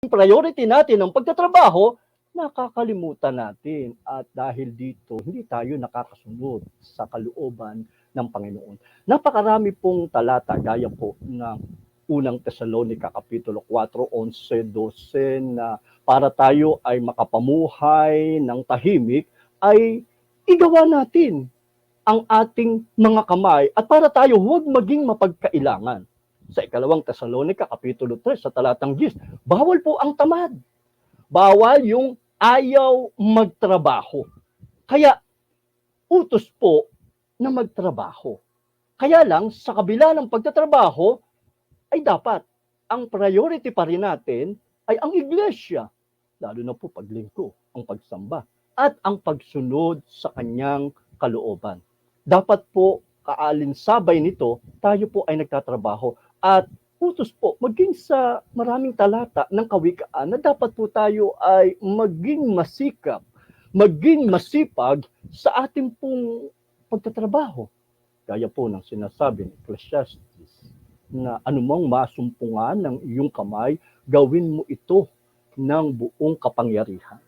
priority natin ang pagtatrabaho, nakakalimutan natin. At dahil dito, hindi tayo nakakasunod sa kalooban ng Panginoon. Napakarami pong talata, gaya po ng unang Tesalonica, Kapitulo 4, 11, 12, na para tayo ay makapamuhay ng tahimik, ay igawa natin ang ating mga kamay at para tayo huwag maging mapagkailangan. Sa ikalawang Tesalonica, Kapitulo 3, sa talatang 10, bawal po ang tamad. Bawal yung ayaw magtrabaho. Kaya, utos po na magtrabaho. Kaya lang, sa kabila ng pagtatrabaho, ay dapat, ang priority pa rin natin ay ang iglesia. Lalo na po paglingko, ang pagsamba, at ang pagsunod sa kanyang kalooban. Dapat po, kaalinsabay nito, tayo po ay nagtatrabaho. At utos po, maging sa maraming talata ng kawikaan na dapat po tayo ay maging masikap, maging masipag sa ating pong pagtatrabaho. Gaya po ng sinasabi ni Ecclesiastes na anumang masumpungan ng iyong kamay, gawin mo ito ng buong kapangyarihan.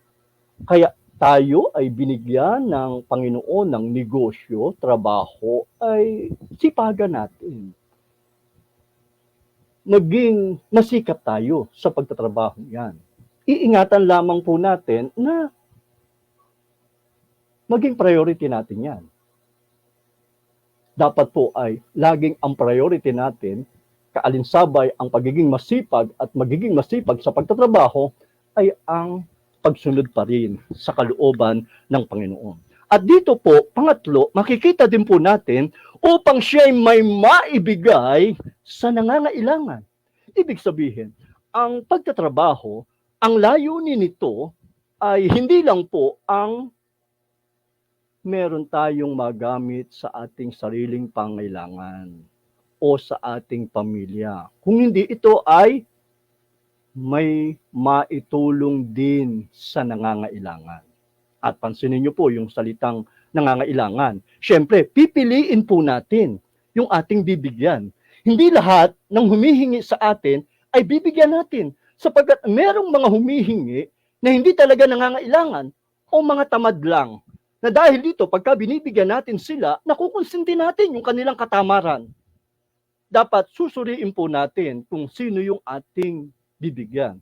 Kaya tayo ay binigyan ng Panginoon ng negosyo, trabaho, ay sipagan natin. Maging masikap tayo sa pagtatrabaho yan. Iingatan lamang po natin na maging priority natin yan. Dapat po ay laging ang priority natin, kaalinsabay ang pagiging masipag at magiging masipag sa pagtatrabaho ay ang pagsunod pa rin sa kalooban ng Panginoon. At dito po, pangatlo, makikita din po natin upang siya'y may maibigay sa nangangailangan. Ibig sabihin, ang pagtatrabaho, ang layunin nito ay hindi lang po ang meron tayong magamit sa ating sariling pangailangan o sa ating pamilya. Kung hindi, ito ay may maitulong din sa nangangailangan. At pansinin niyo po yung salitang nangangailangan. Siyempre, pipiliin po natin yung ating bibigyan. Hindi lahat ng humihingi sa atin ay bibigyan natin. Sapagkat merong mga humihingi na hindi talaga nangangailangan o mga tamad lang. Na dahil dito, pagka binibigyan natin sila, nakukonsinti natin yung kanilang katamaran. Dapat susuriin po natin kung sino yung ating bibigyan.